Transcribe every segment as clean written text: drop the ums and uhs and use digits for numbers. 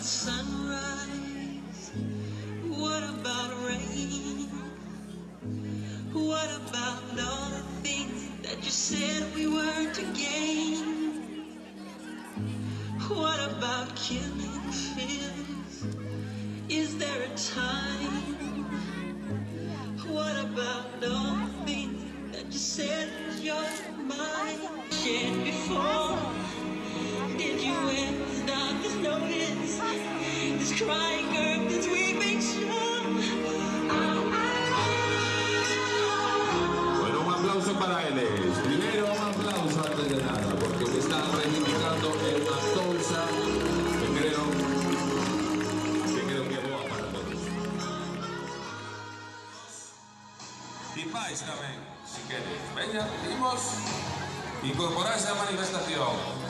sunrise? What about rain? What about all the things that you said we were to gain? What about killing fears? Is there a time? What about all the things that you said was yours and mine? Shared before. Did you ever stop to notice this crying earth, this weeping shore? Bueno, un aplauso para ellos. Primero, un aplauso antes de nada, porque me están reivindicando en una solsa que creo que es boa para todos. Y pais también, si queréis. Venga, pedimos incorporarse a la manifestación.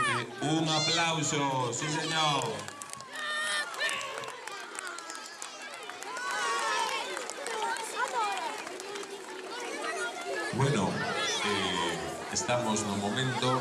fuerte un aplauso, sí señor. Bueno, estamos no momento